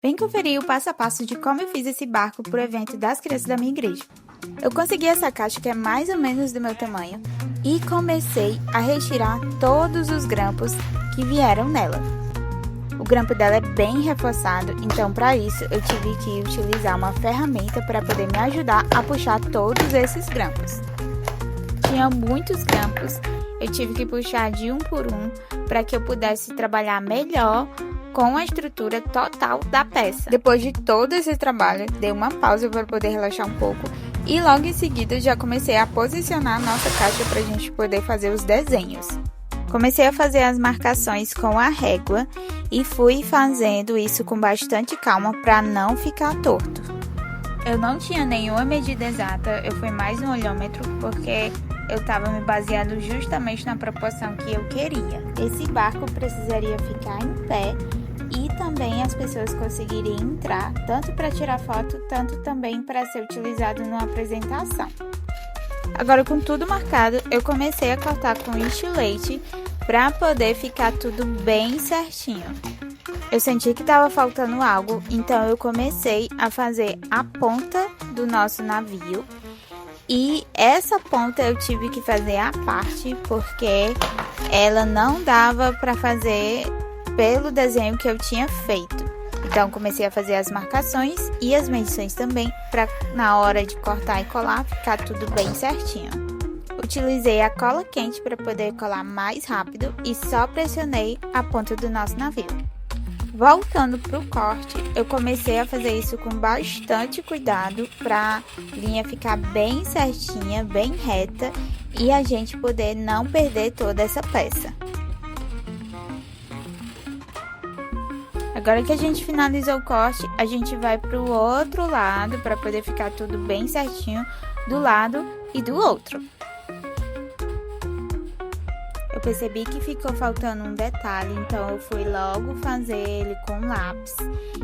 Vem conferir o passo a passo de como eu fiz esse barco para o evento das crianças da minha igreja. Eu consegui essa caixa que é mais ou menos do meu tamanho e comecei a retirar todos os grampos que vieram nela. O grampo dela é bem reforçado, então para isso eu tive que utilizar uma ferramenta para poder me ajudar a puxar todos esses grampos. Tinha muitos grampos, eu tive que puxar de um por um para que eu pudesse trabalhar melhor com a estrutura total da peça. Depois de todo esse trabalho, dei uma pausa para poder relaxar um pouco e logo em seguida já comecei a posicionar a nossa caixa para a gente poder fazer os desenhos. Comecei a fazer as marcações com a régua e fui fazendo isso com bastante calma para não ficar torto. Eu não tinha nenhuma medida exata, eu fui mais no olhômetro porque eu estava me baseando justamente na proporção que eu queria. Esse barco precisaria ficar em pé e também as pessoas conseguirem entrar, tanto para tirar foto, tanto também para ser utilizado numa apresentação. Agora, com tudo marcado, eu comecei a cortar com estilete para poder ficar tudo bem certinho. Eu senti que estava faltando algo, então eu comecei a fazer a ponta do nosso navio. E essa ponta eu tive que fazer à parte, porque ela não dava para fazer pelo desenho que eu tinha feito. Então comecei a fazer as marcações e as medições também, para na hora de cortar e colar ficar tudo bem certinho. Utilizei a cola quente para poder colar mais rápido e só pressionei a ponta do nosso navio. Voltando para o corte, eu comecei a fazer isso com bastante cuidado para a linha ficar bem certinha, bem reta e a gente poder não perder toda essa peça. Agora que a gente finalizou o corte, a gente vai para o outro lado para poder ficar tudo bem certinho do lado e do outro. Eu percebi que ficou faltando um detalhe, então eu fui logo fazer ele com lápis.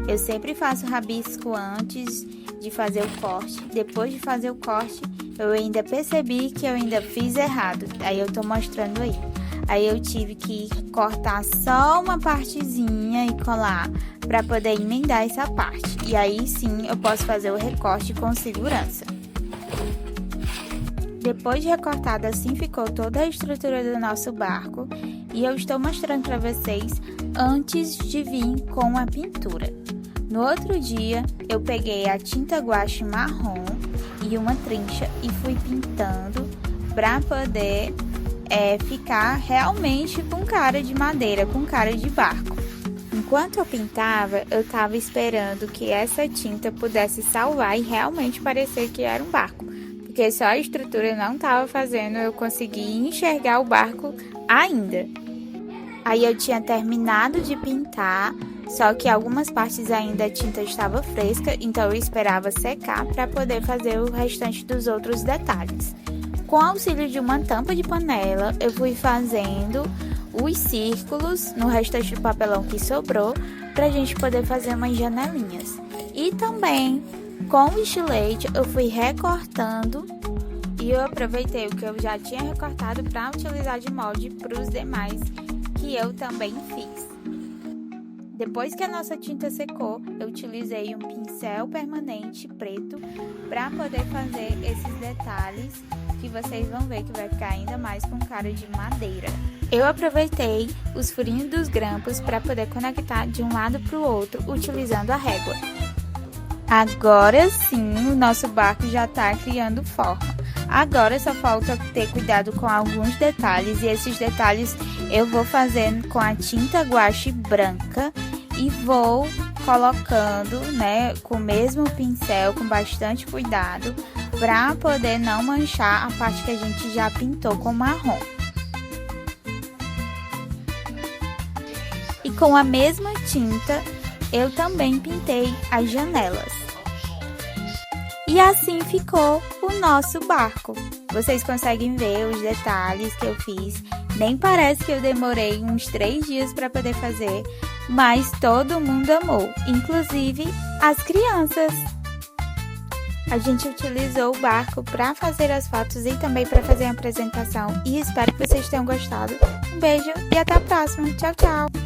Eu sempre faço rabisco antes de fazer o corte. Depois de fazer o corte, eu ainda percebi que eu ainda fiz errado. Aí eu tô mostrando aí. Aí eu tive que cortar só uma partezinha e colar para poder emendar essa parte. E aí sim eu posso fazer o recorte com segurança. Depois de recortada, assim ficou toda a estrutura do nosso barco e eu estou mostrando para vocês antes de vir com a pintura. No outro dia, eu peguei a tinta guache marrom e uma trincha e fui pintando para poder ficar realmente com cara de madeira, com cara de barco. Enquanto eu pintava, eu estava esperando que essa tinta pudesse salvar e realmente parecer que era um barco. Porque só a estrutura não estava fazendo eu conseguir enxergar o barco ainda. Aí eu tinha terminado de pintar, só que algumas partes ainda a tinta estava fresca, então eu esperava secar para poder fazer o restante dos outros detalhes. Com o auxílio de uma tampa de panela, eu fui fazendo os círculos no restante do papelão que sobrou, para a gente poder fazer umas janelinhas. E também com o estilete eu fui recortando e eu aproveitei o que eu já tinha recortado para utilizar de molde para os demais que eu também fiz. Depois que a nossa tinta secou, eu utilizei um pincel permanente preto para poder fazer esses detalhes que vocês vão ver que vai ficar ainda mais com cara de madeira. Eu aproveitei os furinhos dos grampos para poder conectar de um lado para o outro utilizando a régua. Agora sim, o nosso barco já está criando forma. Agora só falta ter cuidado com alguns detalhes e esses detalhes eu vou fazendo com a tinta guache branca e vou colocando, com o mesmo pincel, com bastante cuidado, para poder não manchar a parte que a gente já pintou com marrom. E com a mesma tinta, eu também pintei as janelas. E assim ficou o nosso barco. Vocês conseguem ver os detalhes que eu fiz. Nem parece que eu demorei uns 3 dias para poder fazer, mas todo mundo amou, inclusive as crianças. A gente utilizou o barco para fazer as fotos e também para fazer a apresentação. E espero que vocês tenham gostado. Um beijo e até a próxima. Tchau, tchau!